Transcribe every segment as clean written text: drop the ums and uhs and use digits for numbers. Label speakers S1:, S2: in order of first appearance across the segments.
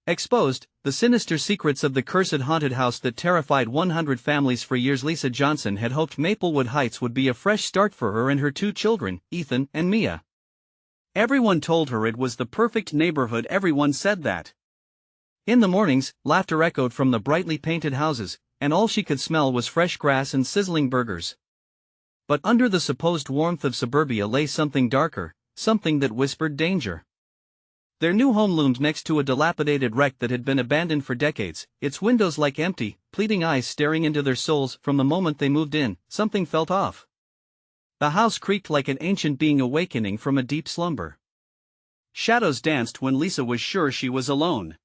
S1: Exposed, the sinister secrets of the cursed haunted house that terrified 100 families for years. Lisa Johnson had hoped Maplewood Heights would be a fresh start for her and her two children, Ethan and Mia. Everyone told her it was the perfect neighborhood. Everyone said that. In the mornings, laughter echoed from the brightly painted houses, and all she could smell was fresh grass and sizzling burgers. But under the supposed warmth of suburbia lay something darker, something that whispered danger. Their new home loomed next to a dilapidated wreck that had been abandoned for decades, its windows like empty, pleading eyes staring into their souls. From the moment they moved in, something felt off. The house creaked like an ancient being awakening from a deep slumber. Shadows danced when Lisa was sure she was alone.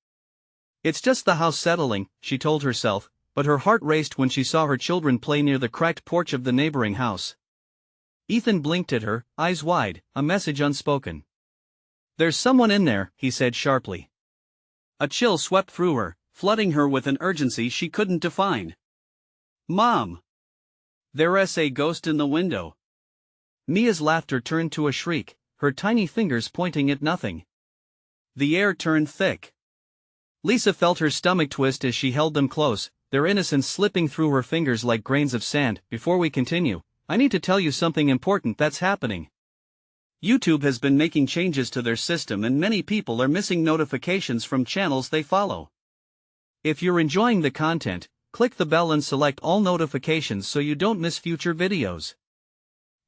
S1: It's just the house settling, she told herself, but her heart raced when she saw her children play near the cracked porch of the neighboring house. Ethan blinked at her, eyes wide, a message unspoken. "There's someone in there," he said sharply. A chill swept through her, flooding her with an urgency she couldn't define. "Mom! There's a ghost in the window." Mia's laughter turned to a shriek, her tiny fingers pointing at nothing. The air turned thick. Lisa felt her stomach twist as she held them close, their innocence slipping through her fingers like grains of sand. "Before we continue, I need to tell you something important that's happening. YouTube has been making changes to their system and many people are missing notifications from channels they follow. If you're enjoying the content, click the bell and select all notifications so you don't miss future videos.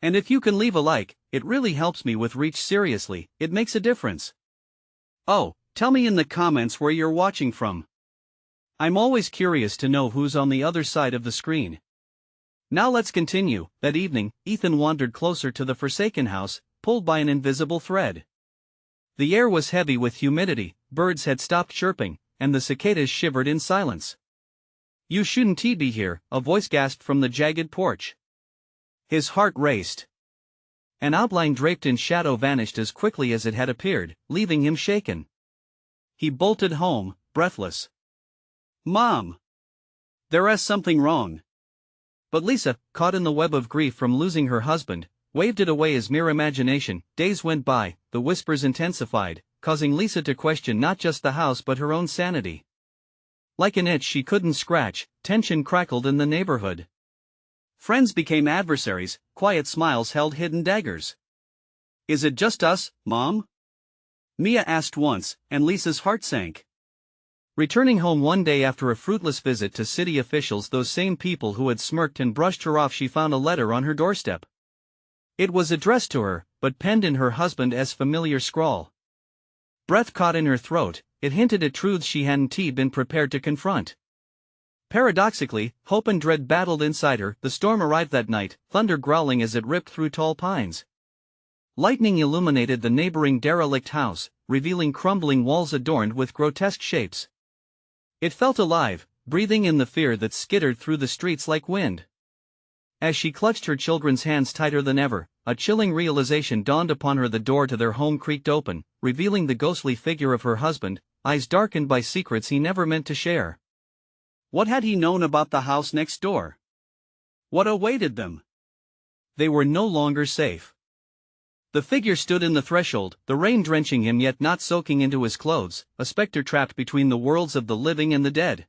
S1: And if you can leave a like, it really helps me with reach. Seriously, it makes a difference. Oh, tell me in the comments where you're watching from. I'm always curious to know who's on the other side of the screen. Now let's continue. That evening, Ethan wandered closer to the forsaken house, pulled by an invisible thread. The air was heavy with humidity, birds had stopped chirping, and the cicadas shivered in silence. "You shouldn't be here," a voice gasped from the jagged porch. His heart raced. An outline draped in shadow vanished as quickly as it had appeared, leaving him shaken. He bolted home, breathless. "Mom! There's something wrong." But Lisa, caught in the web of grief from losing her husband, waved it away as mere imagination. Days went by, the whispers intensified, causing Lisa to question not just the house but her own sanity. Like an itch she couldn't scratch, tension crackled in the neighborhood. Friends became adversaries, quiet smiles held hidden daggers. "Is it just us, Mom?" Mia asked once, and Lisa's heart sank. Returning home one day after a fruitless visit to city officials, those same people who had smirked and brushed her off, she found a letter on her doorstep. It was addressed to her, but penned in her husband's familiar scrawl. Breath caught in her throat, it hinted at truths she hadn't been prepared to confront. Paradoxically, hope and dread battled inside her. The storm arrived that night, thunder growling as it ripped through tall pines. Lightning illuminated the neighboring derelict house, revealing crumbling walls adorned with grotesque shapes. It felt alive, breathing in the fear that skittered through the streets like wind. As she clutched her children's hands tighter than ever, a chilling realization dawned upon her. The door to their home creaked open, revealing the ghostly figure of her husband, eyes darkened by secrets he never meant to share. What had he known about the house next door? What awaited them? They were no longer safe. The figure stood in the threshold, the rain drenching him yet not soaking into his clothes, a specter trapped between the worlds of the living and the dead.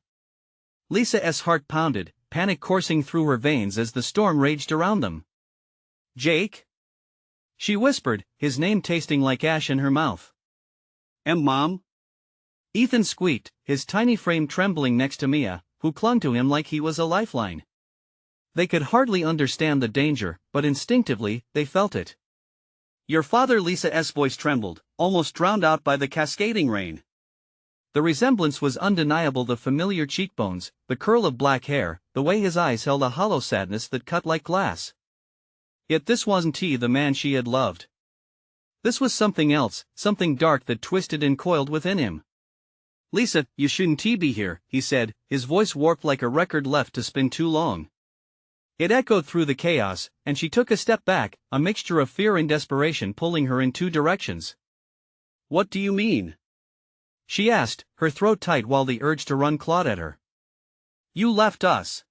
S1: Lisa's heart pounded, panic coursing through her veins as the storm raged around them. "Jake?" she whispered, his name tasting like ash in her mouth. Mom?" Ethan squeaked, his tiny frame trembling next to Mia, who clung to him like he was a lifeline. They could hardly understand the danger, but instinctively, they felt it. "Your father." Lisa's voice trembled, almost drowned out by the cascading rain. The resemblance was undeniable, the familiar cheekbones, the curl of black hair, the way his eyes held a hollow sadness that cut like glass. Yet this wasn't the man she had loved. This was something else, something dark that twisted and coiled within him. "Lisa, you shouldn't be here," he said, his voice warped like a record left to spin too long. It echoed through the chaos, and she took a step back, a mixture of fear and desperation pulling her in two directions. "What do you mean?" she asked, her throat tight while the urge to run clawed at her. "You left us."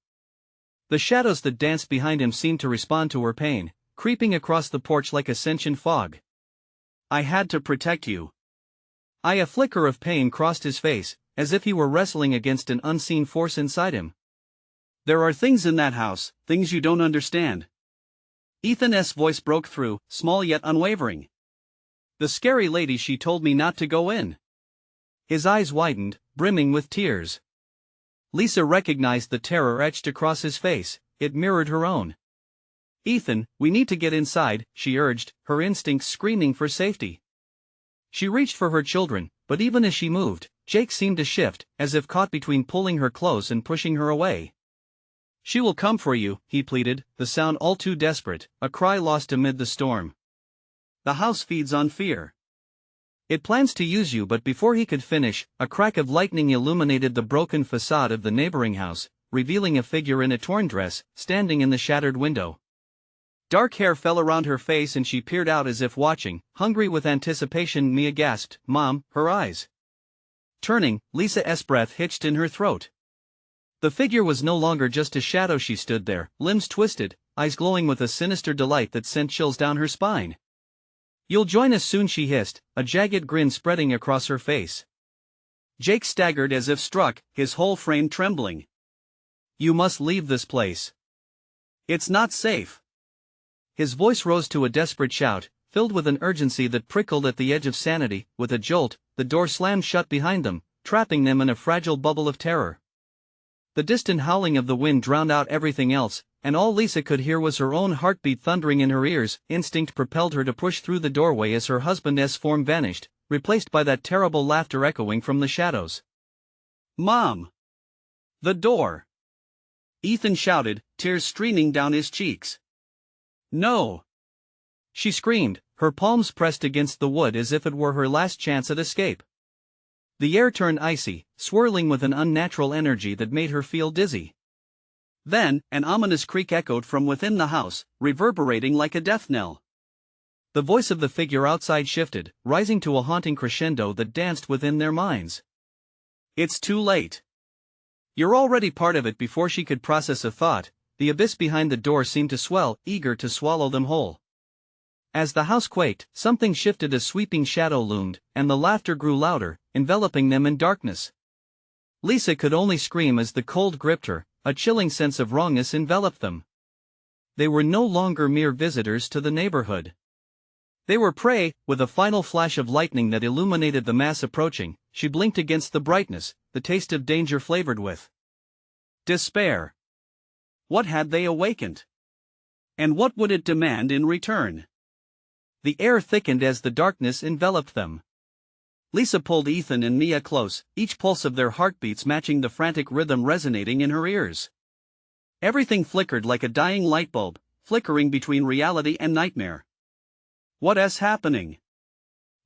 S1: The shadows that danced behind him seemed to respond to her pain, creeping across the porch like a sentient fog. "I had to protect you." A flicker of pain crossed his face, as if he were wrestling against an unseen force inside him. There are things in that house, things you don't understand. Ethan's voice broke through, small yet unwavering. The scary lady, she told me not to go in. His eyes widened, brimming with tears. Lisa recognized the terror etched across his face. It mirrored her own. Ethan, we need to get inside, she urged, her instincts screaming for safety. She reached for her children, but even as she moved, Jake seemed to shift, as if caught between pulling her close and pushing her away. She will come for you, he pleaded, the sound all too desperate, a cry lost amid the storm. The house feeds on fear. It plans to use you, but before he could finish, a crack of lightning illuminated the broken facade of the neighboring house, revealing a figure in a torn dress, standing in the shattered window. Dark hair fell around her face and she peered out as if watching, hungry with anticipation. Mia gasped, "Mom," her eyes turning, Lisa's breath hitched in her throat. The figure was no longer just a shadow. She stood there, limbs twisted, eyes glowing with a sinister delight that sent chills down her spine. "You'll join us soon," she hissed, a jagged grin spreading across her face. Jake staggered as if struck, his whole frame trembling. "You must leave this place. It's not safe." His voice rose to a desperate shout, filled with an urgency that prickled at the edge of sanity. With a jolt, the door slammed shut behind them, trapping them in a fragile bubble of terror. The distant howling of the wind drowned out everything else, and all Lisa could hear was her own heartbeat thundering in her ears. Instinct propelled her to push through the doorway as her husband's form vanished, replaced by that terrible laughter echoing from the shadows. "Mom!" "The door!" Ethan shouted, tears streaming down his cheeks. "No!" she screamed, her palms pressed against the wood as if it were her last chance at escape. The air turned icy, swirling with an unnatural energy that made her feel dizzy. Then, an ominous creak echoed from within the house, reverberating like a death knell. The voice of the figure outside shifted, rising to a haunting crescendo that danced within their minds. "It's too late. You're already part of it." Before she could process a thought, the abyss behind the door seemed to swell, eager to swallow them whole. As the house quaked, something shifted, a sweeping shadow loomed, and the laughter grew louder, enveloping them in darkness. Lisa could only scream as the cold gripped her, a chilling sense of wrongness enveloped them. They were no longer mere visitors to the neighborhood. They were prey. With a final flash of lightning that illuminated the mass approaching, she blinked against the brightness, the taste of danger flavored with despair. What had they awakened? And what would it demand in return? The air thickened as the darkness enveloped them. Lisa pulled Ethan and Mia close, each pulse of their heartbeats matching the frantic rhythm resonating in her ears. Everything flickered like a dying light bulb, flickering between reality and nightmare. "What's happening?"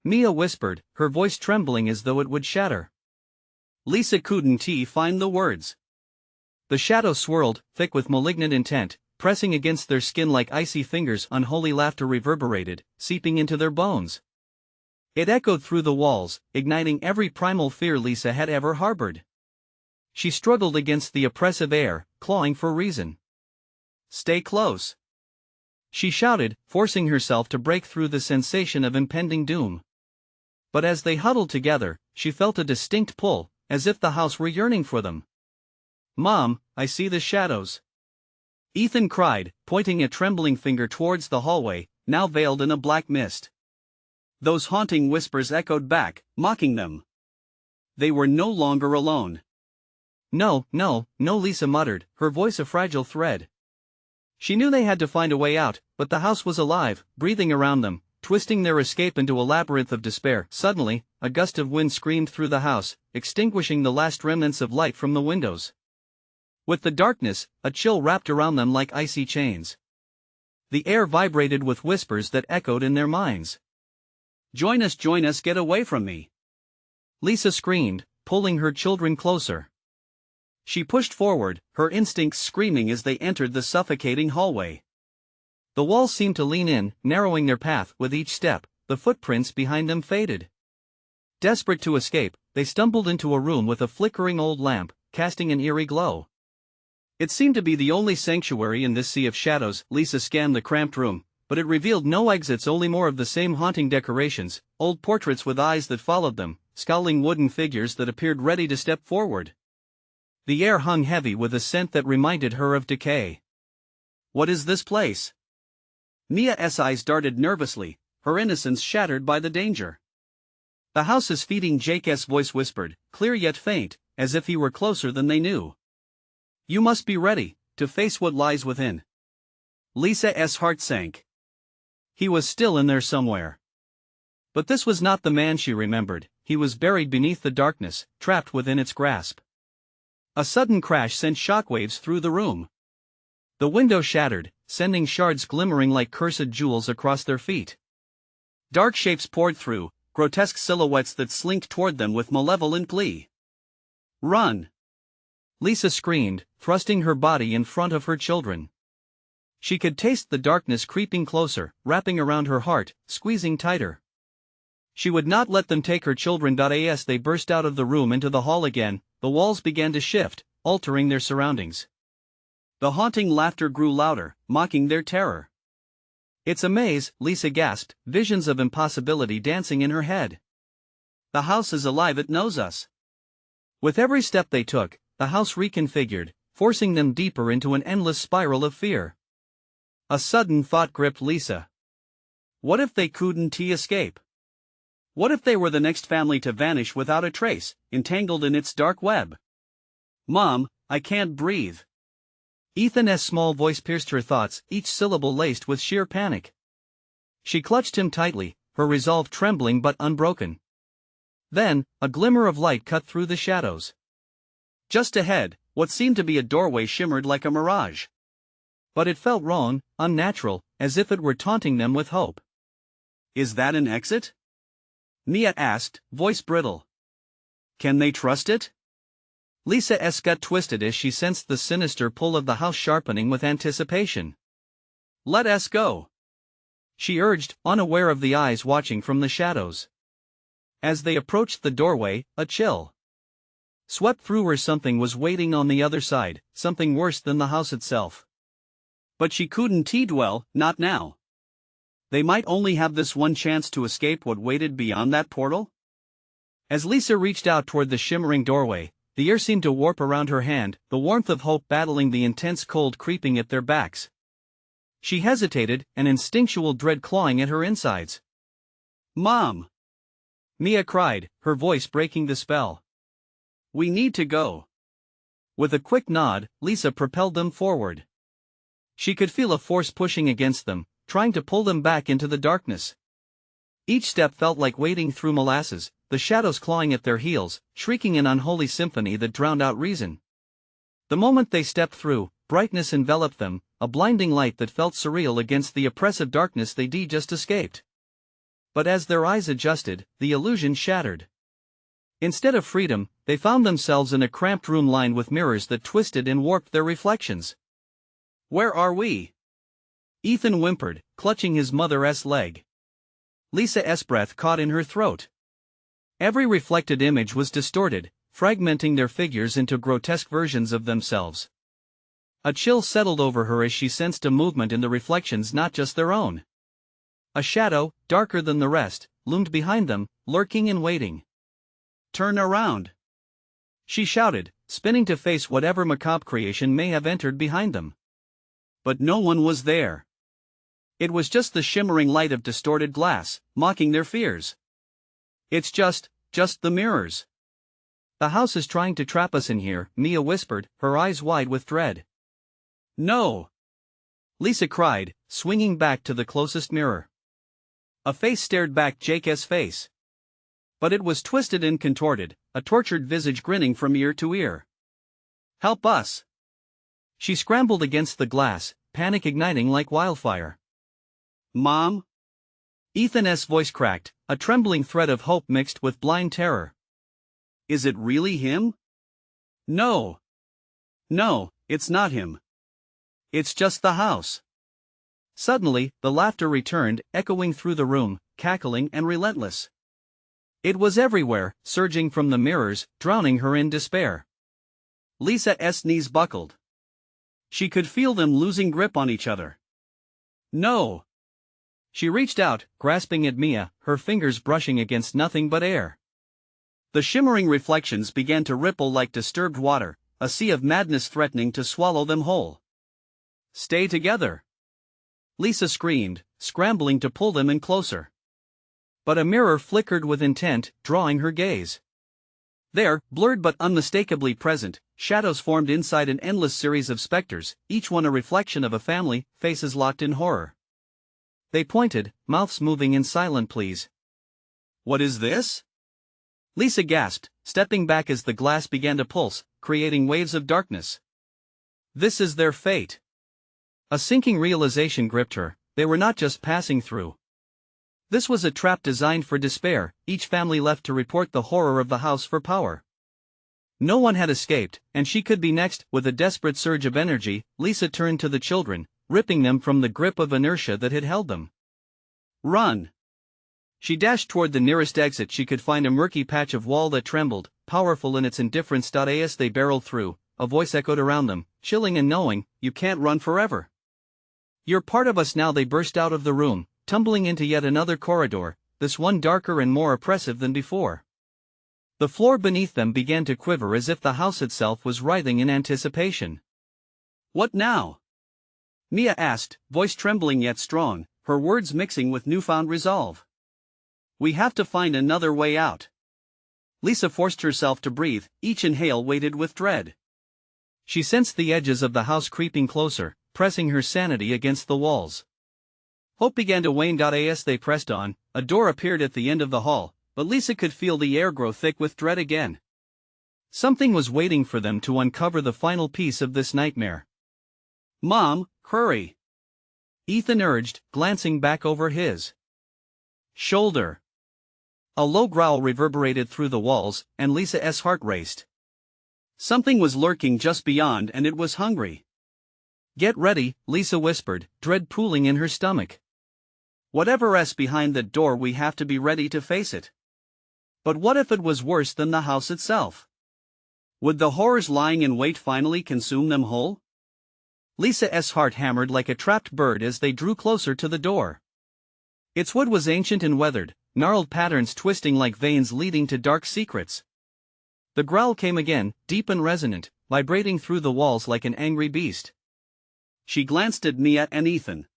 S1: Mia whispered, her voice trembling as though it would shatter. Lisa couldn't find the words. The shadow swirled, thick with malignant intent, pressing against their skin like icy fingers. Unholy laughter reverberated, seeping into their bones. It echoed through the walls, igniting every primal fear Lisa had ever harbored. She struggled against the oppressive air, clawing for reason. "Stay close," she shouted, forcing herself to break through the sensation of impending doom. But as they huddled together, she felt a distinct pull, as if the house were yearning for them. "Mom, I see the shadows," Ethan cried, pointing a trembling finger towards the hallway, now veiled in a black mist. Those haunting whispers echoed back, mocking them. They were no longer alone. "No, no, no," Lisa muttered, her voice a fragile thread. She knew they had to find a way out, but the house was alive, breathing around them, twisting their escape into a labyrinth of despair. Suddenly, a gust of wind screamed through the house, extinguishing the last remnants of light from the windows. With the darkness, a chill wrapped around them like icy chains. The air vibrated with whispers that echoed in their minds. Join us, get away from me," Lisa screamed, pulling her children closer. She pushed forward, her instincts screaming as they entered the suffocating hallway. The walls seemed to lean in, narrowing their path. With each step, the footprints behind them faded. Desperate to escape, they stumbled into a room with a flickering old lamp, casting an eerie glow. It seemed to be the only sanctuary in this sea of shadows. Lisa scanned the cramped room, but it revealed no exits, only more of the same haunting decorations, old portraits with eyes that followed them, scowling wooden figures that appeared ready to step forward. The air hung heavy with a scent that reminded her of decay. What is this place? Mia's eyes darted nervously, her innocence shattered by the danger. The house is feeding, Jake's voice whispered, clear yet faint, as if he were closer than they knew. You must be ready to face what lies within. Lisa's heart sank. He was still in there somewhere. But this was not the man she remembered, he was buried beneath the darkness, trapped within its grasp. A sudden crash sent shockwaves through the room. The window shattered, sending shards glimmering like cursed jewels across their feet. Dark shapes poured through, grotesque silhouettes that slinked toward them with malevolent glee. Run! Lisa screamed, thrusting her body in front of her children. She could taste the darkness creeping closer, wrapping around her heart, squeezing tighter. She would not let them take her children. As they burst out of the room into the hall again, the walls began to shift, altering their surroundings. The haunting laughter grew louder, mocking their terror. It's a maze, Lisa gasped, visions of impossibility dancing in her head. The house is alive, it knows us. With every step they took, the house reconfigured, forcing them deeper into an endless spiral of fear. A sudden thought gripped Lisa. What if they couldn't escape? What if they were the next family to vanish without a trace, entangled in its dark web? Mom, I can't breathe. Ethan's small voice pierced her thoughts, each syllable laced with sheer panic. She clutched him tightly, her resolve trembling but unbroken. Then, a glimmer of light cut through the shadows. Just ahead, what seemed to be a doorway shimmered like a mirage. But it felt wrong, unnatural, as if it were taunting them with hope. Is that an exit? Mia asked, voice brittle. Can they trust it? Lisa's gut twisted as she sensed the sinister pull of the house sharpening with anticipation. Let us go, she urged, unaware of the eyes watching from the shadows. As they approached the doorway, a chill swept through her. Something was waiting on the other side, something worse than the house itself. But she couldn't dwell, not now. They might only have this one chance to escape what waited beyond that portal. As Lisa reached out toward the shimmering doorway, the air seemed to warp around her hand, the warmth of hope battling the intense cold creeping at their backs. She hesitated, an instinctual dread clawing at her insides. Mom! Mia cried, her voice breaking the spell. We need to go. With a quick nod, Lisa propelled them forward. She could feel a force pushing against them, trying to pull them back into the darkness. Each step felt like wading through molasses, the shadows clawing at their heels, shrieking an unholy symphony that drowned out reason. The moment they stepped through, brightness enveloped them, a blinding light that felt surreal against the oppressive darkness they just escaped. But as their eyes adjusted, the illusion shattered. Instead of freedom, they found themselves in a cramped room lined with mirrors that twisted and warped their reflections. Where are we? Ethan whimpered, clutching his mother's leg. Lisa's breath caught in her throat. Every reflected image was distorted, fragmenting their figures into grotesque versions of themselves. A chill settled over her as she sensed a movement in the reflections, not just their own. A shadow, darker than the rest, loomed behind them, lurking and waiting. Turn around! She shouted, spinning to face whatever macabre creation may have entered behind them. But no one was there. It was just the shimmering light of distorted glass, mocking their fears. It's just the mirrors. The house is trying to trap us in here, Mia whispered, her eyes wide with dread. No! Lisa cried, swinging back to the closest mirror. A face stared back, Jake's face. But it was twisted and contorted, a tortured visage grinning from ear to ear. Help us! She scrambled against the glass, panic igniting like wildfire. Mom? Ethan's voice cracked, a trembling thread of hope mixed with blind terror. Is it really him? No. No, it's not him. It's just the house. Suddenly, the laughter returned, echoing through the room, cackling and relentless. It was everywhere, surging from the mirrors, drowning her in despair. Lisa's knees buckled. She could feel them losing grip on each other. No! She reached out, grasping at Mia, her fingers brushing against nothing but air. The shimmering reflections began to ripple like disturbed water, a sea of madness threatening to swallow them whole. "Stay together!" Lisa screamed, scrambling to pull them in closer. But a mirror flickered with intent, drawing her gaze. There, blurred but unmistakably present, shadows formed inside an endless series of specters, each one a reflection of a family, faces locked in horror. They pointed, mouths moving in silent pleas. "What is this?" Lisa gasped, stepping back as the glass began to pulse, creating waves of darkness. "This is their fate." A sinking realization gripped her. They were not just passing through. This was a trap designed for despair, each family left to report the horror of the house for power. No one had escaped, and she could be next. With a desperate surge of energy, Lisa turned to the children, ripping them from the grip of inertia that had held them. "Run!" She dashed toward the nearest exit she could find, a murky patch of wall that trembled, powerful in its indifference. As they barreled through, a voice echoed around them, chilling and knowing, "You can't run forever. You're part of us now." They burst out of the room, tumbling into yet another corridor, this one darker and more oppressive than before. The floor beneath them began to quiver as if the house itself was writhing in anticipation. "What now?" Mia asked, voice trembling yet strong, her words mixing with newfound resolve. "We have to find another way out." Lisa forced herself to breathe, each inhale weighted with dread. She sensed the edges of the house creeping closer, pressing her sanity against the walls. Hope began to wane. As they pressed on, a door appeared at the end of the hall, but Lisa could feel the air grow thick with dread again. Something was waiting for them to uncover the final piece of this nightmare. "Mom, hurry!" Ethan urged, glancing back over his shoulder. A low growl reverberated through the walls, and Lisa's heart raced. Something was lurking just beyond, and it was hungry. "Get ready," Lisa whispered, dread pooling in her stomach. "Whatever's behind that door, we have to be ready to face it." But what if it was worse than the house itself? Would the horrors lying in wait finally consume them whole? Lisa's heart hammered like a trapped bird as they drew closer to the door. Its wood was ancient and weathered, gnarled patterns twisting like veins leading to dark secrets. The growl came again, deep and resonant, vibrating through the walls like an angry beast. She glanced at Mia and Ethan.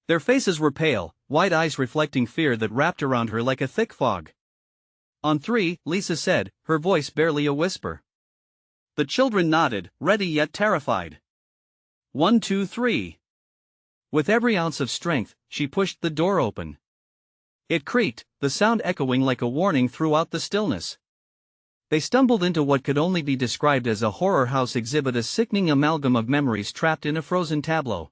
S1: Their faces were pale, wide eyes reflecting fear that wrapped around her like a thick fog. "On three," Lisa said, her voice barely a whisper. The children nodded, ready yet terrified. 1, 2, 3. With every ounce of strength, she pushed the door open. It creaked, the sound echoing like a warning throughout the stillness. They stumbled into what could only be described as a horror house exhibit, a sickening amalgam of memories trapped in a frozen tableau.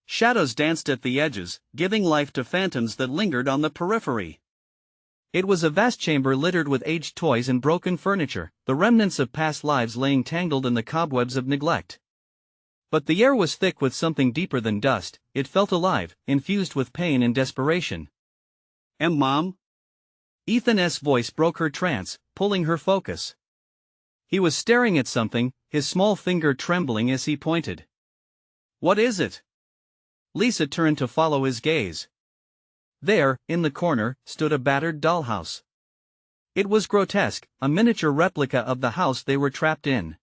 S1: Shadows danced at the edges, giving life to phantoms that lingered on the periphery. It was a vast chamber littered with aged toys and broken furniture, the remnants of past lives laying tangled in the cobwebs of neglect. But the air was thick with something deeper than dust. It felt alive, infused with pain and desperation. "Mom?" Ethan's voice broke her trance, pulling her focus. He was staring at something, his small finger trembling as he pointed. "What is it?" Lisa turned to follow his gaze. There, in the corner, stood a battered dollhouse. It was grotesque, a miniature replica of the house they were trapped in.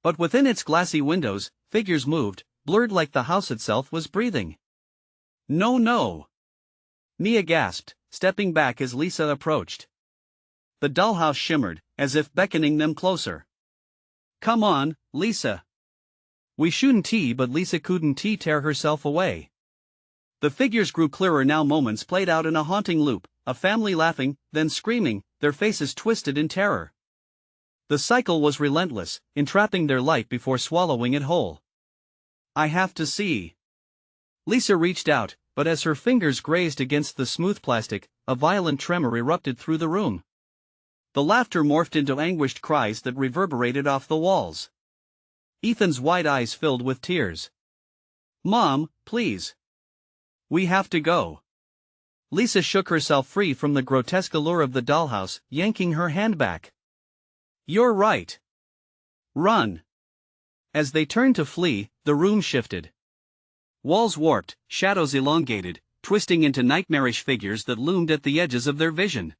S1: But within its glassy windows, figures moved, blurred like the house itself was breathing. "No, no!" Mia gasped, stepping back as Lisa approached. The dollhouse shimmered, as if beckoning them closer. "Come on, Lisa." "We shouldn't." But Lisa couldn't tear herself away. The figures grew clearer now, moments played out in a haunting loop, a family laughing, then screaming, their faces twisted in terror. The cycle was relentless, entrapping their light before swallowing it whole. "I have to see." Lisa reached out, but as her fingers grazed against the smooth plastic, a violent tremor erupted through the room. The laughter morphed into anguished cries that reverberated off the walls. Ethan's wide eyes filled with tears. "Mom, please. We have to go." Lisa shook herself free from the grotesque allure of the dollhouse, yanking her hand back. "You're right. Run." As they turned to flee, the room shifted. Walls warped, shadows elongated, twisting into nightmarish figures that loomed at the edges of their vision.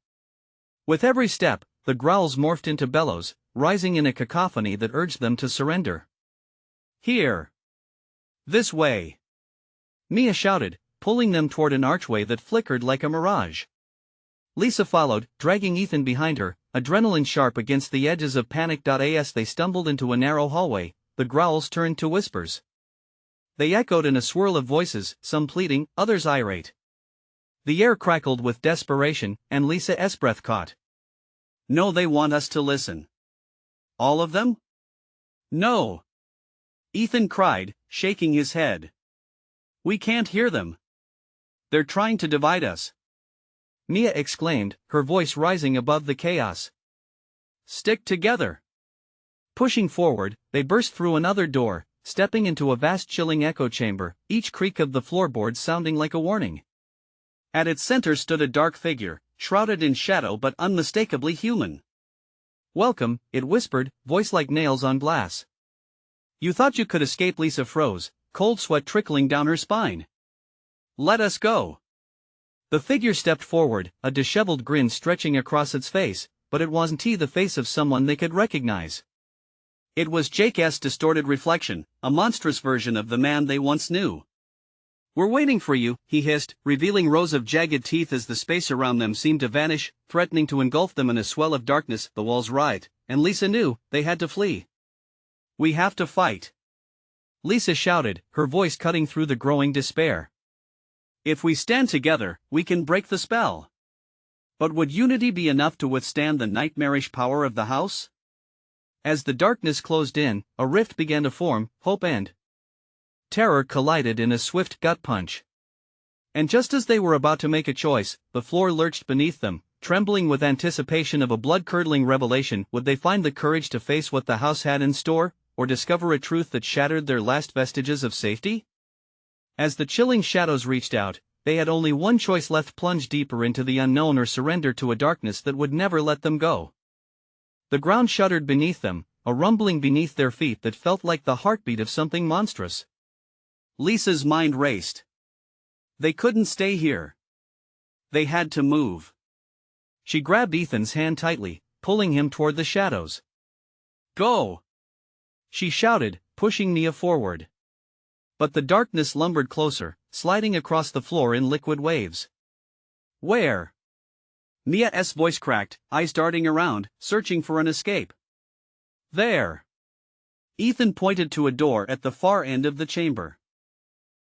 S1: With every step, the growls morphed into bellows, rising in a cacophony that urged them to surrender. "Here! This way!" Mia shouted, pulling them toward an archway that flickered like a mirage. Lisa followed, dragging Ethan behind her, adrenaline sharp against the edges of panic. As they stumbled into a narrow hallway, the growls turned to whispers. They echoed in a swirl of voices, some pleading, others irate. The air crackled with desperation, and Lisa's breath caught. "No, they want us to listen." "All of them?" "No!" Ethan cried, shaking his head. "We can't hear them. They're trying to divide us." Mia exclaimed, her voice rising above the chaos. "Stick together!" Pushing forward, they burst through another door, stepping into a vast chilling echo chamber, each creak of the floorboards sounding like a warning. At its center stood a dark figure, shrouded in shadow but unmistakably human. "Welcome," it whispered, voice like nails on glass. "You thought you could escape?" Lisa froze, cold sweat trickling down her spine. "Let us go." The figure stepped forward, a disheveled grin stretching across its face, but it wasn't the face of someone they could recognize. It was Jake's distorted reflection, a monstrous version of the man they once knew. "We're waiting for you," he hissed, revealing rows of jagged teeth as the space around them seemed to vanish, threatening to engulf them in a swell of darkness. The walls writhed, and Lisa knew they had to flee. "We have to fight," Lisa shouted, her voice cutting through the growing despair. "If we stand together, we can break the spell." But would unity be enough to withstand the nightmarish power of the house? As the darkness closed in, a rift began to form, hope and terror collided in a swift gut punch. And just as they were about to make a choice, the floor lurched beneath them, trembling with anticipation of a blood-curdling revelation. Would they find the courage to face what the house had in store, or discover a truth that shattered their last vestiges of safety? As the chilling shadows reached out, they had only one choice left: plunge deeper into the unknown or surrender to a darkness that would never let them go. The ground shuddered beneath them, a rumbling beneath their feet that felt like the heartbeat of something monstrous. Lisa's mind raced. They couldn't stay here. They had to move. She grabbed Ethan's hand tightly, pulling him toward the shadows. "Go!" she shouted, pushing Mia forward. But the darkness lumbered closer, sliding across the floor in liquid waves. "Where?" Mia's voice cracked, eyes darting around, searching for an escape. "There." Ethan pointed to a door at the far end of the chamber.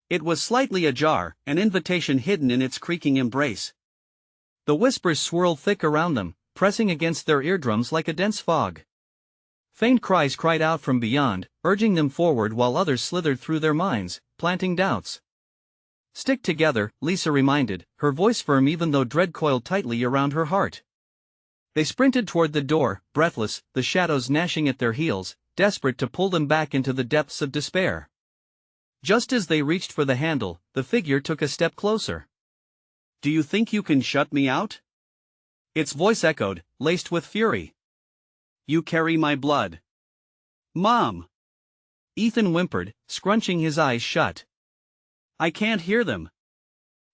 S1: It was slightly ajar, an invitation hidden in its creaking embrace. The whispers swirled thick around them, pressing against their eardrums like a dense fog. Faint cries cried out from beyond, urging them forward, while others slithered through their minds, planting doubts. "Stick together," Lisa reminded, her voice firm even though dread coiled tightly around her heart. They sprinted toward the door, breathless, the shadows gnashing at their heels, desperate to pull them back into the depths of despair. Just as they reached for the handle, the figure took a step closer. "Do you think you can shut me out?" Its voice echoed, laced with fury. "You carry my blood." "Mom!" Ethan whimpered, scrunching his eyes shut. "I can't hear them.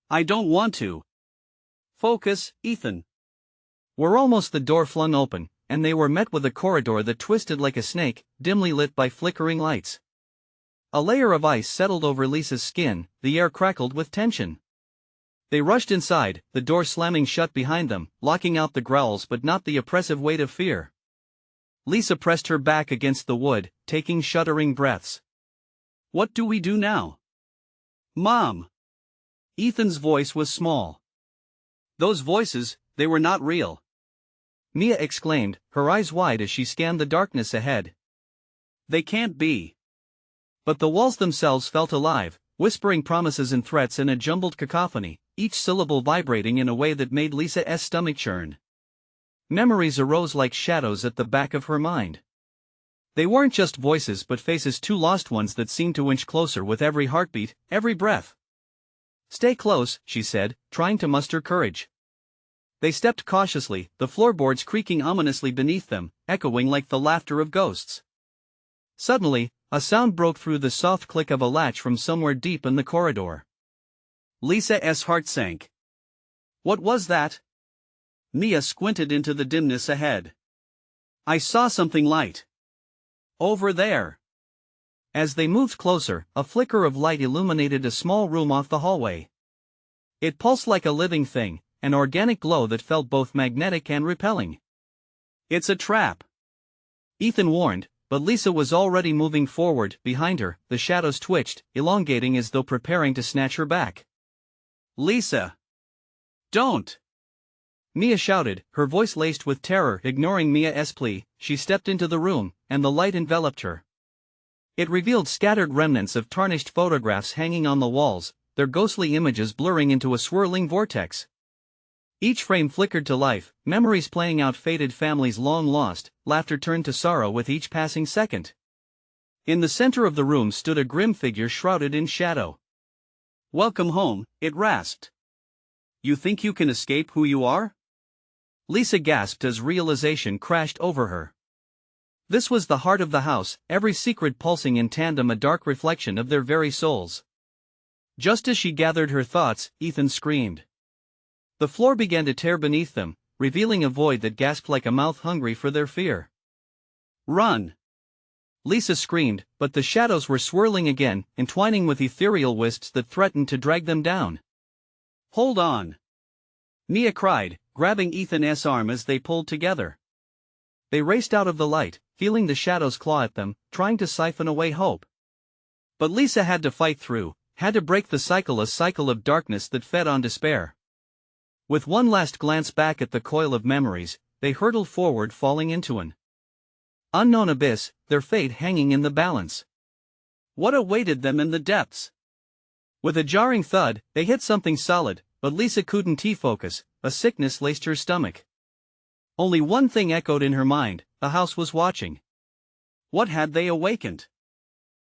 S1: I don't want to." "Focus, Ethan." "We're almost." The door flung open, and they were met with a corridor that twisted like a snake, dimly lit by flickering lights. A layer of ice settled over Lisa's skin, the air crackled with tension. They rushed inside, the door slamming shut behind them, locking out the growls but not the oppressive weight of fear. Lisa pressed her back against the wood, taking shuddering breaths. "What do we do now?" "Mom!" Ethan's voice was small. "Those voices, they were not real," Mia exclaimed, her eyes wide as she scanned the darkness ahead. "They can't be." But the walls themselves felt alive, whispering promises and threats in a jumbled cacophony, each syllable vibrating in a way that made Lisa's stomach churn. Memories arose like shadows at the back of her mind. They weren't just voices but faces, two lost ones that seemed to inch closer with every heartbeat, every breath. "Stay close," she said, trying to muster courage. They stepped cautiously, the floorboards creaking ominously beneath them, echoing like the laughter of ghosts. Suddenly, a sound broke through the soft click of a latch from somewhere deep in the corridor. Lisa's heart sank. What was that? Mia squinted into the dimness ahead. I saw something light. Over there. As they moved closer, a flicker of light illuminated a small room off the hallway. It pulsed like a living thing, an organic glow that felt both magnetic and repelling. It's a trap, Ethan warned, but Lisa was already moving forward. Behind her, the shadows twitched, elongating as though preparing to snatch her back. Lisa! Don't! Mia shouted, her voice laced with terror. Ignoring Mia's plea, she stepped into the room, and the light enveloped her. It revealed scattered remnants of tarnished photographs hanging on the walls, their ghostly images blurring into a swirling vortex. Each frame flickered to life, memories playing out, faded families long lost, laughter turned to sorrow with each passing second. In the center of the room stood a grim figure shrouded in shadow. Welcome home, it rasped. You think you can escape who you are? Lisa gasped as realization crashed over her. This was the heart of the house, every secret pulsing in tandem, a dark reflection of their very souls. Just as she gathered her thoughts, Ethan screamed. The floor began to tear beneath them, revealing a void that gasped like a mouth hungry for their fear. Run! Lisa screamed, but the shadows were swirling again, entwining with ethereal wisps that threatened to drag them down. Hold on! Mia cried, grabbing Ethan's arm as they pulled together. They raced out of the light, feeling the shadows claw at them, trying to siphon away hope. But Lisa had to fight through, had to break the cycle, a cycle of darkness that fed on despair. With one last glance back at the coil of memories, they hurtled forward, falling into an unknown abyss, their fate hanging in the balance. What awaited them in the depths? With a jarring thud, they hit something solid, but Lisa couldn't focus. A sickness laced her stomach. Only one thing echoed in her mind: the house was watching. What had they awakened?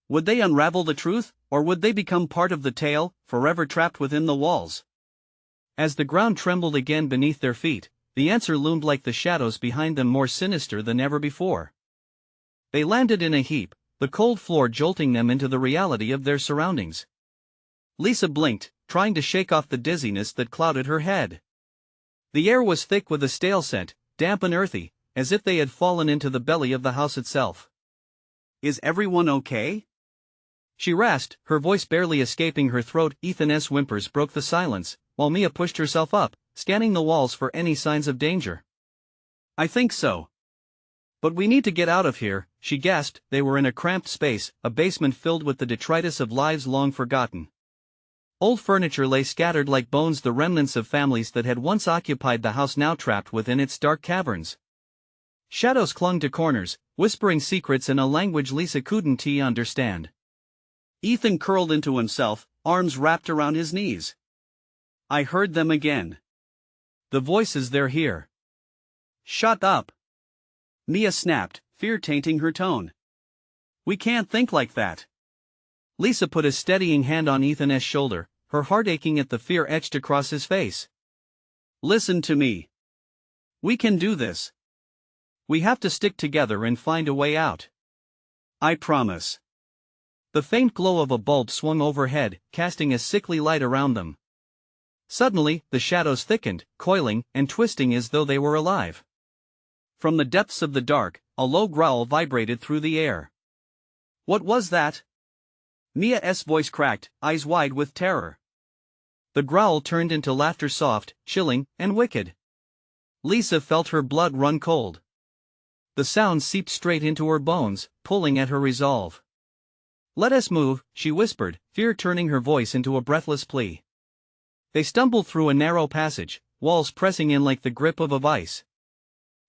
S1: Would they unravel the truth, or would they become part of the tale, forever trapped within the walls? As the ground trembled again beneath their feet, the answer loomed like the shadows behind them, more sinister than ever before. They landed in a heap, the cold floor jolting them into the reality of their surroundings. Lisa blinked, trying to shake off the dizziness that clouded her head. The air was thick with a stale scent, damp and earthy, as if they had fallen into the belly of the house itself. Is everyone okay? She rasped, her voice barely escaping her throat. Ethan's whimpers broke the silence, while Mia pushed herself up, scanning the walls for any signs of danger. I think so. But we need to get out of here, she gasped. They were in a cramped space, a basement filled with the detritus of lives long forgotten. Old furniture lay scattered like bones, the remnants of families that had once occupied the house, now trapped within its dark caverns. Shadows clung to corners, whispering secrets in a language Lisa couldn't understand. Ethan curled into himself, arms wrapped around his knees. I heard them again. The voices, they're here. Shut up! Mia snapped, fear tainting her tone. We can't think like that. Lisa put a steadying hand on Ethan's shoulder, her heart aching at the fear etched across his face. Listen to me. We can do this. We have to stick together and find a way out. I promise. The faint glow of a bulb swung overhead, casting a sickly light around them. Suddenly, the shadows thickened, coiling and twisting as though they were alive. From the depths of the dark, a low growl vibrated through the air. What was that? Mia's voice cracked, eyes wide with terror. The growl turned into laughter, soft, chilling, and wicked. Lisa felt her blood run cold. The sound seeped straight into her bones, pulling at her resolve. Let us move, she whispered, fear turning her voice into a breathless plea. They stumbled through a narrow passage, walls pressing in like the grip of a vice.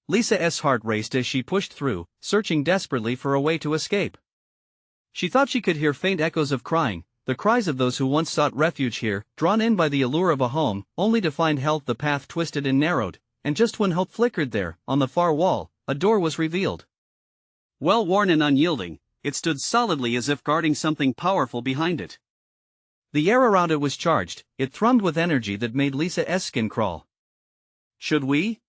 S1: Lisa's heart raced as she pushed through, searching desperately for a way to escape. She thought she could hear faint echoes of crying, the cries of those who once sought refuge here, drawn in by the allure of a home, only to find help. The path twisted and narrowed, and just when hope flickered there, on the far wall, a door was revealed. Well worn and unyielding, it stood solidly as if guarding something powerful behind it. The air around it was charged, it thrummed with energy that made Lisa's skin crawl. Should we?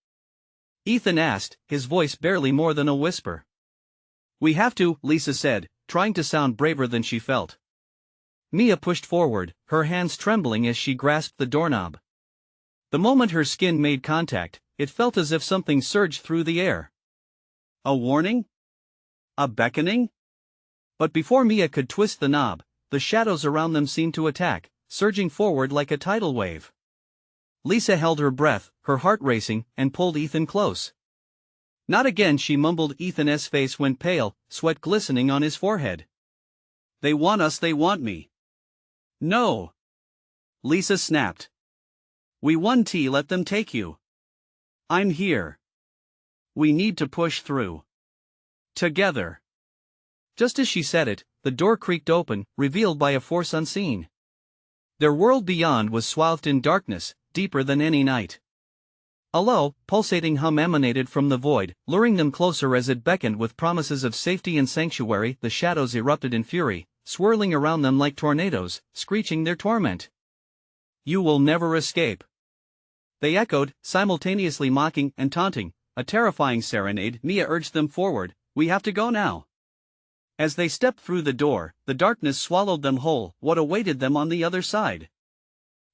S1: Ethan asked, his voice barely more than a whisper. We have to, Lisa said, trying to sound braver than she felt. Mia pushed forward, her hands trembling as she grasped the doorknob. The moment her skin made contact, it felt as if something surged through the air. A warning? A beckoning? But before Mia could twist the knob, the shadows around them seemed to attack, surging forward like a tidal wave. Lisa held her breath, her heart racing, and pulled Ethan close. Not again, she mumbled. Ethan's face went pale, sweat glistening on his forehead. They want us, they want me. No. Lisa snapped. We won, let them take you. I'm here. We need to push through. Together. Just as she said it, the door creaked open, revealed by a force unseen. Their world beyond was swathed in darkness, deeper than any night. A low, pulsating hum emanated from the void, luring them closer as it beckoned with promises of safety and sanctuary. The shadows erupted in fury, swirling around them like tornadoes, screeching their torment. You will never escape. They echoed, simultaneously mocking and taunting, a terrifying serenade. Mia urged them forward. We have to go now. As they stepped through the door, the darkness swallowed them whole. What awaited them on the other side?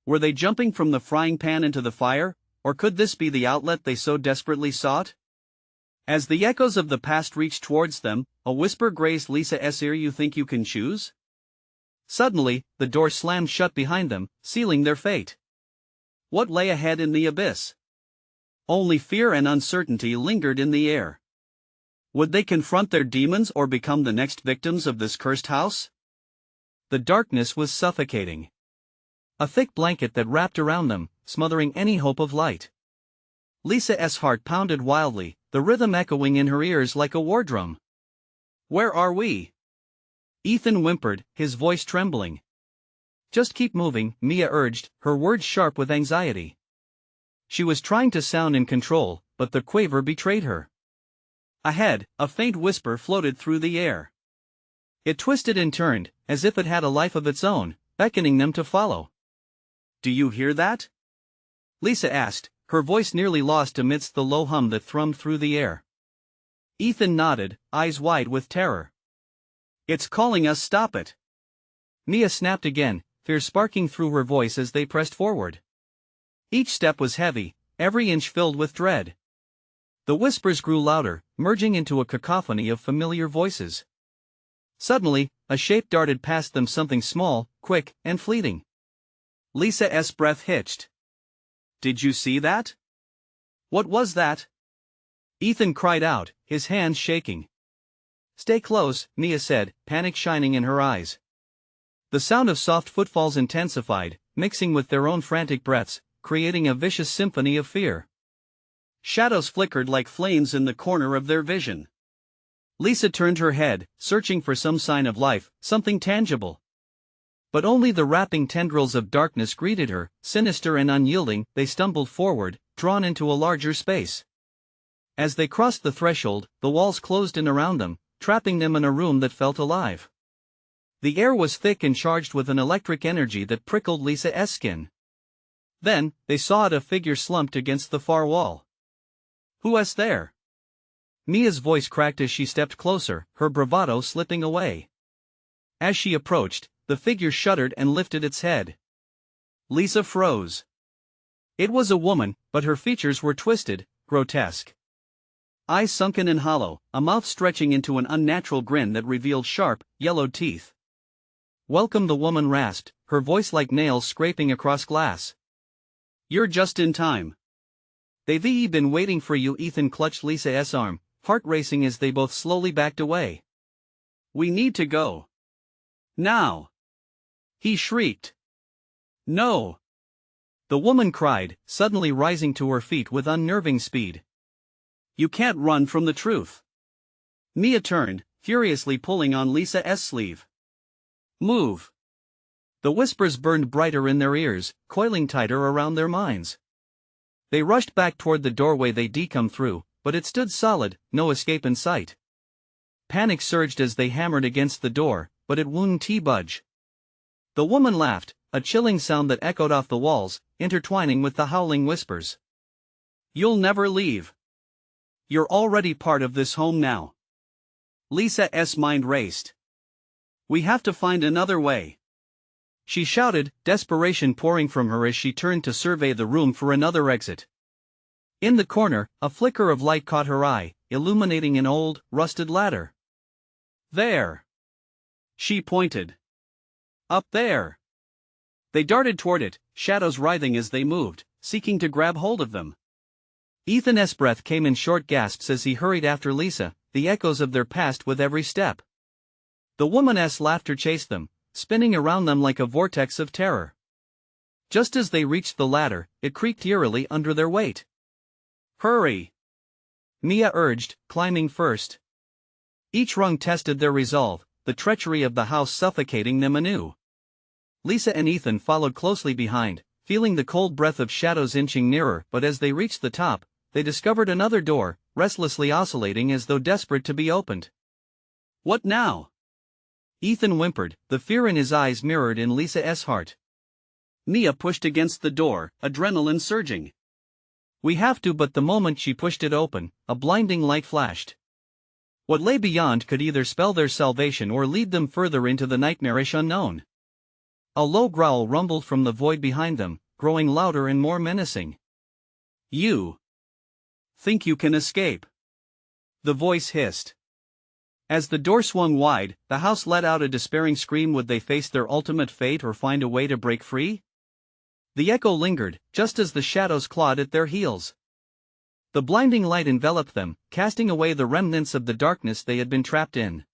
S1: Were they jumping from the frying pan into the fire, or could this be the outlet they so desperately sought? As the echoes of the past reached towards them, a whisper grazed Lisa's ear. You think you can choose? Suddenly, the door slammed shut behind them, sealing their fate. What lay ahead in the abyss? Only fear and uncertainty lingered in the air. Would they confront their demons or become the next victims of this cursed house? The darkness was suffocating. A thick blanket that wrapped around them, smothering any hope of light. Lisa's heart pounded wildly, the rhythm echoing in her ears like a war drum. Where are we? Ethan whimpered, his voice trembling. Just keep moving, Mia urged, her words sharp with anxiety. She was trying to sound in control, but the quaver betrayed her. Ahead, a faint whisper floated through the air. It twisted and turned, as if it had a life of its own, beckoning them to follow. Do you hear that? Lisa asked, her voice nearly lost amidst the low hum that thrummed through the air. Ethan nodded, eyes wide with terror. It's calling us, stop it. Mia snapped again, fear sparking through her voice as they pressed forward. Each step was heavy, every inch filled with dread. The whispers grew louder, merging into a cacophony of familiar voices. Suddenly, a shape darted past them, something small, quick, and fleeting. Lisa's breath hitched. Did you see that? What was that? Ethan cried out, his hands shaking. Stay close, Mia said, panic shining in her eyes. The sound of soft footfalls intensified, mixing with their own frantic breaths, creating a vicious symphony of fear. Shadows flickered like flames in the corner of their vision. Lisa turned her head, searching for some sign of life, something tangible. But only the wrapping tendrils of darkness greeted her, sinister and unyielding. They stumbled forward, drawn into a larger space. As they crossed the threshold, the walls closed in around them, trapping them in a room that felt alive. The air was thick and charged with an electric energy that prickled Lisa's skin. Then, they saw a figure slumped against the far wall. Who is there? Mia's voice cracked as she stepped closer, her bravado slipping away. As she approached, the figure shuddered and lifted its head. Lisa froze. It was a woman, but her features were twisted, grotesque. Eyes sunken and hollow, a mouth stretching into an unnatural grin that revealed sharp, yellowed teeth. Welcome, the woman rasped, her voice like nails scraping across glass. You're just in time. They've been waiting for you. Ethan clutched Lisa's arm, heart racing as they both slowly backed away. We need to go. Now. He shrieked. No. The woman cried, suddenly rising to her feet with unnerving speed. You can't run from the truth. Mia turned, furiously pulling on Lisa's sleeve. Move. The whispers burned brighter in their ears, coiling tighter around their minds. They rushed back toward the doorway they'd come through, but it stood solid, no escape in sight. Panic surged as they hammered against the door, but it wouldn't budge. The woman laughed, a chilling sound that echoed off the walls, intertwining with the howling whispers. You'll never leave. You're already part of this home now. Lisa's mind raced. We have to find another way. She shouted, desperation pouring from her as she turned to survey the room for another exit. In the corner, a flicker of light caught her eye, illuminating an old, rusted ladder. There! She pointed. Up there! They darted toward it, shadows writhing as they moved, seeking to grab hold of them. Ethan's breath came in short gasps as he hurried after Lisa, the echoes of their past with every step. The woman's laughter chased them, spinning around them like a vortex of terror. Just as they reached the ladder, it creaked eerily under their weight. Hurry! Mia urged, climbing first. Each rung tested their resolve, the treachery of the house suffocating them anew. Lisa and Ethan followed closely behind, feeling the cold breath of shadows inching nearer, but as they reached the top, they discovered another door, restlessly oscillating as though desperate to be opened. What now? Ethan whimpered, the fear in his eyes mirrored in Lisa's heart. Mia pushed against the door, adrenaline surging. We have to, but the moment she pushed it open, a blinding light flashed. What lay beyond could either spell their salvation or lead them further into the nightmarish unknown. A low growl rumbled from the void behind them, growing louder and more menacing. You think you can escape? The voice hissed. As the door swung wide, the house let out a despairing scream. Would they face their ultimate fate or find a way to break free? The echo lingered, just as the shadows clawed at their heels. The blinding light enveloped them, casting away the remnants of the darkness they had been trapped in.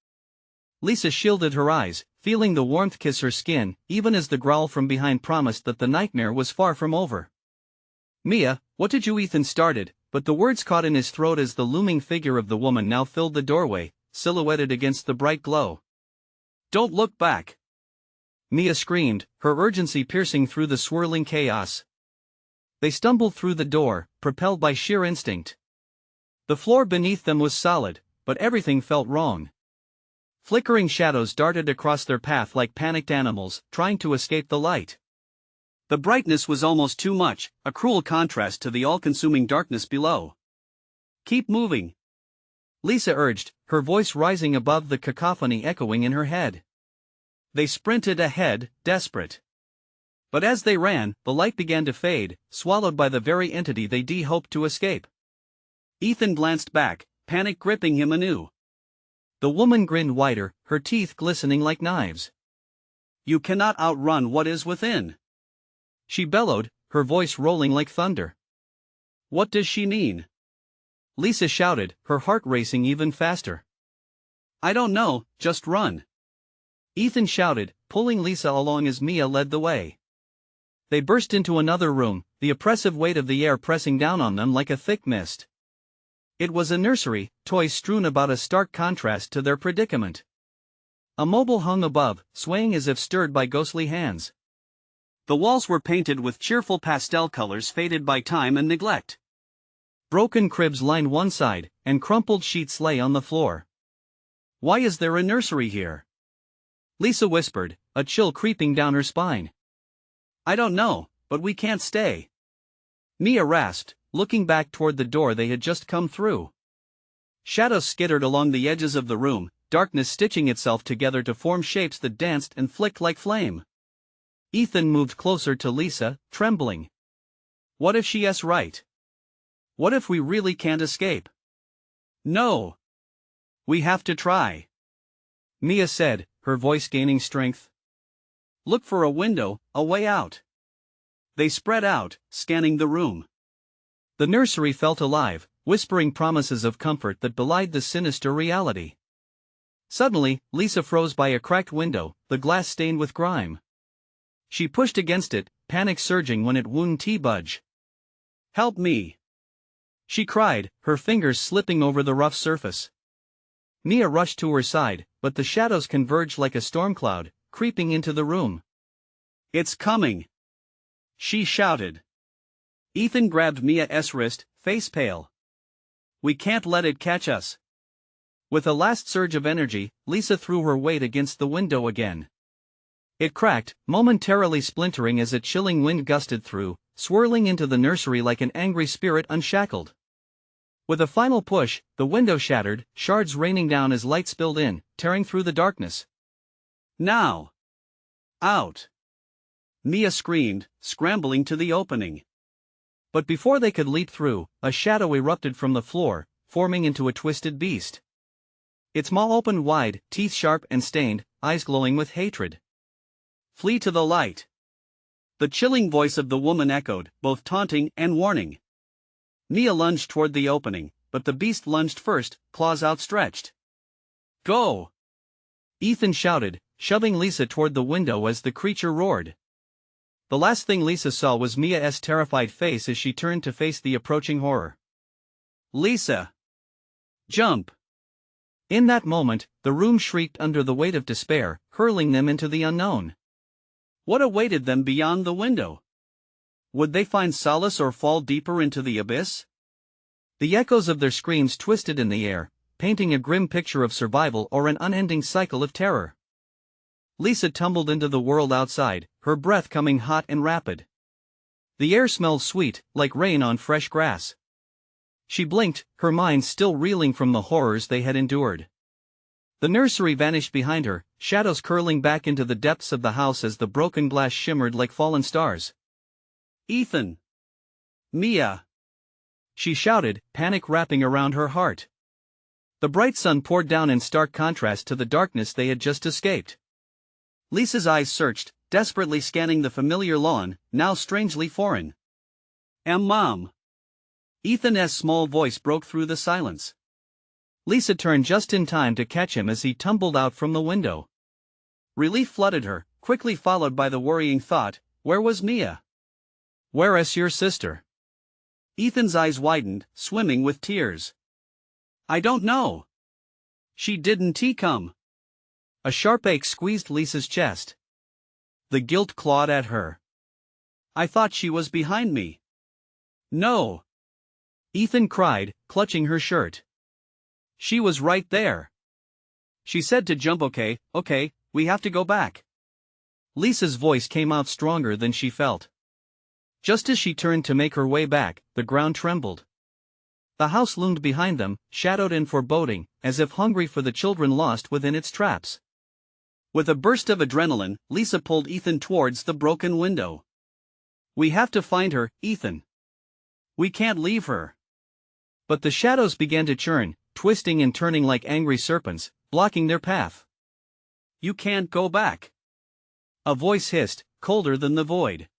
S1: Lisa shielded her eyes, feeling the warmth kiss her skin, even as the growl from behind promised that the nightmare was far from over. Mia, what did you? Ethan started, but the words caught in his throat as the looming figure of the woman now filled the doorway, silhouetted against the bright glow. Don't look back! Mia screamed, her urgency piercing through the swirling chaos. They stumbled through the door, propelled by sheer instinct. The floor beneath them was solid, but everything felt wrong. Flickering shadows darted across their path like panicked animals, trying to escape the light. The brightness was almost too much, a cruel contrast to the all-consuming darkness below. Keep moving! Lisa urged, her voice rising above the cacophony echoing in her head. They sprinted ahead, desperate. But as they ran, the light began to fade, swallowed by the very entity they hoped to escape. Ethan glanced back, panic gripping him anew. The woman grinned wider, her teeth glistening like knives. You cannot outrun what is within! She bellowed, her voice rolling like thunder. What does she mean? Lisa shouted, her heart racing even faster. I don't know, just run. Ethan shouted, pulling Lisa along as Mia led the way. They burst into another room, the oppressive weight of the air pressing down on them like a thick mist. It was a nursery, toys strewn about, a stark contrast to their predicament. A mobile hung above, swaying as if stirred by ghostly hands. The walls were painted with cheerful pastel colors faded by time and neglect. Broken cribs lined one side, and crumpled sheets lay on the floor. Why is there a nursery here? Lisa whispered, a chill creeping down her spine. I don't know, but we can't stay. Mia rasped, looking back toward the door they had just come through. Shadows skittered along the edges of the room, darkness stitching itself together to form shapes that danced and flicked like flame. Ethan moved closer to Lisa, trembling. What if she's right? What if we really can't escape? No. We have to try. Mia said, her voice gaining strength. Look for a window, a way out. They spread out, scanning the room. The nursery felt alive, whispering promises of comfort that belied the sinister reality. Suddenly, Lisa froze by a cracked window, the glass stained with grime. She pushed against it, panic surging when it wouldn't budge. Help me! She cried, her fingers slipping over the rough surface. Mia rushed to her side, but the shadows converged like a storm cloud, creeping into the room. It's coming! She shouted. Ethan grabbed Mia's wrist, face pale. We can't let it catch us. With a last surge of energy, Lisa threw her weight against the window again. It cracked, momentarily splintering as a chilling wind gusted through, swirling into the nursery like an angry spirit unshackled. With a final push, the window shattered, shards raining down as light spilled in, tearing through the darkness. Now! Out! Mia screamed, scrambling to the opening. But before they could leap through, a shadow erupted from the floor, forming into a twisted beast. Its maw opened wide, teeth sharp and stained, eyes glowing with hatred. "Flee to the light." The chilling voice of the woman echoed, both taunting and warning. Mia lunged toward the opening, but the beast lunged first, claws outstretched. "Go!" Ethan shouted, shoving Lisa toward the window as the creature roared. The last thing Lisa saw was Mia's terrified face as she turned to face the approaching horror. "Lisa! Jump!" In that moment, the room shrieked under the weight of despair, hurling them into the unknown. What awaited them beyond the window? Would they find solace or fall deeper into the abyss? The echoes of their screams twisted in the air, painting a grim picture of survival or an unending cycle of terror. Lisa tumbled into the world outside, her breath coming hot and rapid. The air smelled sweet, like rain on fresh grass. She blinked, her mind still reeling from the horrors they had endured. The nursery vanished behind her, shadows curling back into the depths of the house as the broken glass shimmered like fallen stars. "Ethan! Mia!" she shouted, panic wrapping around her heart. The bright sun poured down in stark contrast to the darkness they had just escaped. Lisa's eyes searched, desperately scanning the familiar lawn, now strangely foreign. Mom!" Ethan's small voice broke through the silence. Lisa turned just in time to catch him as he tumbled out from the window. Relief flooded her, quickly followed by the worrying thought, where was Mia? "Where is your sister?" Ethan's eyes widened, swimming with tears. "I don't know. She didn't come." A sharp ache squeezed Lisa's chest. The guilt clawed at her. "I thought she was behind me." "No!" Ethan cried, clutching her shirt. "She was right there. She said to jump. Okay, we have to go back." Lisa's voice came out stronger than she felt. Just as she turned to make her way back, the ground trembled. The house loomed behind them, shadowed and foreboding, as if hungry for the children lost within its traps. With a burst of adrenaline, Lisa pulled Ethan towards the broken window. "We have to find her, Ethan. We can't leave her." But the shadows began to churn, twisting and turning like angry serpents, blocking their path. "You can't go back." A voice hissed, colder than the void.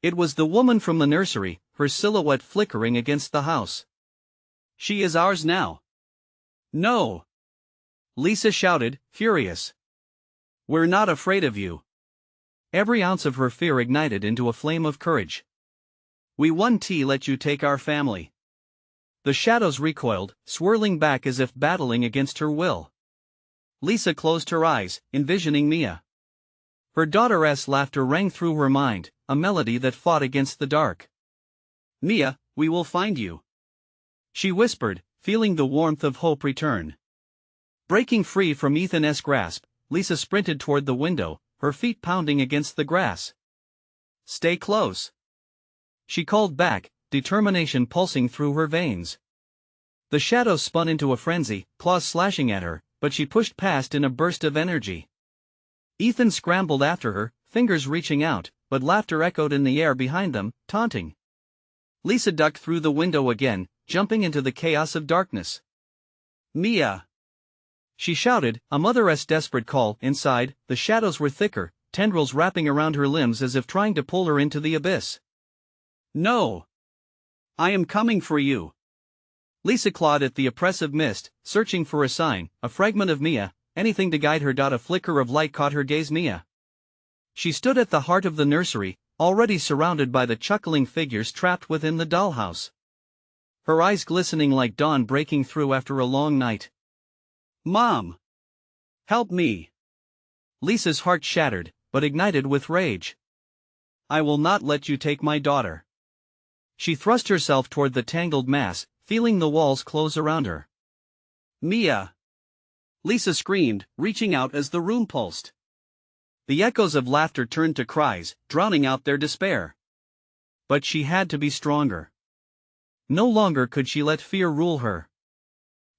S1: It was the woman from the nursery, her silhouette flickering against the house. "She is ours now." "No!" Lisa shouted, furious. "We're not afraid of you." Every ounce of her fear ignited into a flame of courage. "We won't let you take our family." The shadows recoiled, swirling back as if battling against her will. Lisa closed her eyes, envisioning Mia. Her daughter's laughter rang through her mind, a melody that fought against the dark. "Mia, we will find you," she whispered, feeling the warmth of hope return. Breaking free from Ethan's grasp, Lisa sprinted toward the window, her feet pounding against the grass. "Stay close," she called back, determination pulsing through her veins. The shadows spun into a frenzy, claws slashing at her, but she pushed past in a burst of energy. Ethan scrambled after her, fingers reaching out, but laughter echoed in the air behind them, taunting. Lisa ducked through the window again, jumping into the chaos of darkness. "Mia!" she shouted, a mother's desperate call. Inside, the shadows were thicker, tendrils wrapping around her limbs as if trying to pull her into the abyss. "No! I am coming for you." Lisa clawed at the oppressive mist, searching for a sign, a fragment of Mia, anything to guide her. A flicker of light caught her gaze. Mia. She stood at the heart of the nursery, already surrounded by the chuckling figures trapped within the dollhouse. Her eyes glistening like dawn breaking through after a long night. "Mom! Help me!" Lisa's heart shattered, but ignited with rage. "I will not let you take my daughter." She thrust herself toward the tangled mass, feeling the walls close around her. "Mia!" Lisa screamed, reaching out as the room pulsed. The echoes of laughter turned to cries, drowning out their despair. But she had to be stronger. No longer could she let fear rule her.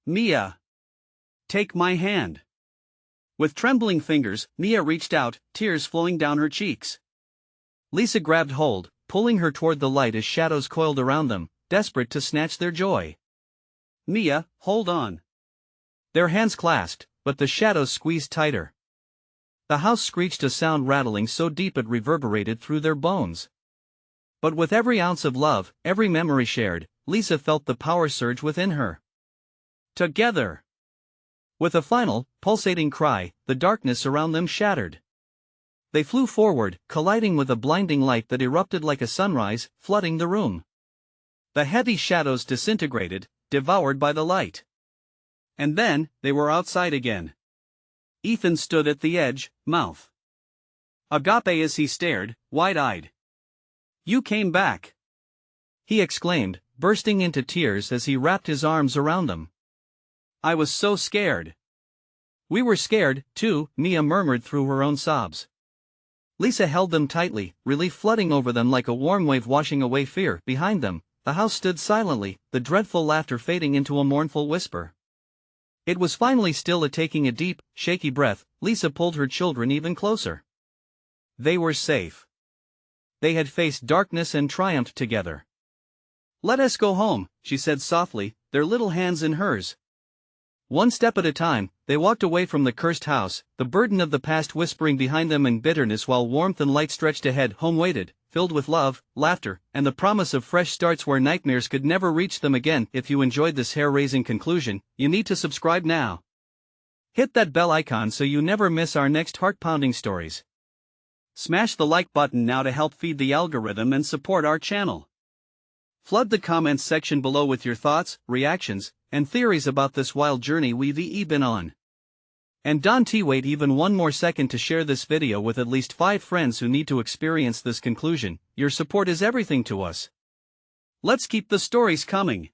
S1: "Mia! Take my hand." With trembling fingers, Mia reached out, tears flowing down her cheeks. Lisa grabbed hold, pulling her toward the light as shadows coiled around them, desperate to snatch their joy. Mia, hold on. Their hands clasped, but the shadows squeezed tighter. The house screeched, a sound rattling so deep it reverberated through their bones. But with every ounce of love, every memory shared, Lisa felt the power surge within her. Together! With a final, pulsating cry, the darkness around them shattered. They flew forward, colliding with a blinding light that erupted like a sunrise, flooding the room. The heavy shadows disintegrated, devoured by the light. And then, they were outside again. Ethan stood at the edge, mouth agape as he stared, wide-eyed. "You came back!" he exclaimed, bursting into tears as he wrapped his arms around them. "I was so scared." "We were scared, too," Mia murmured through her own sobs. Lisa held them tightly, relief flooding over them like a warm wave washing away fear. Behind them, the house stood silently, the dreadful laughter fading into a mournful whisper. It was finally still. Taking a deep, shaky breath, Lisa pulled her children even closer. They were safe. They had faced darkness and triumphed together. "Let us go home," she said softly, their little hands in hers. One step at a time, they walked away from the cursed house, the burden of the past whispering behind them in bitterness while warmth and light stretched ahead. Home waited, filled with love, laughter, and the promise of fresh starts where nightmares could never reach them again. If you enjoyed this hair-raising conclusion, you need to subscribe now. Hit that bell icon so you never miss our next heart-pounding stories. Smash the like button now to help feed the algorithm and support our channel. Flood the comments section below with your thoughts, reactions, and theories about this wild journey we've been on. And don't wait even one more second to share this video with at least 5 friends who need to experience this conclusion. Your support is everything to us. Let's keep the stories coming.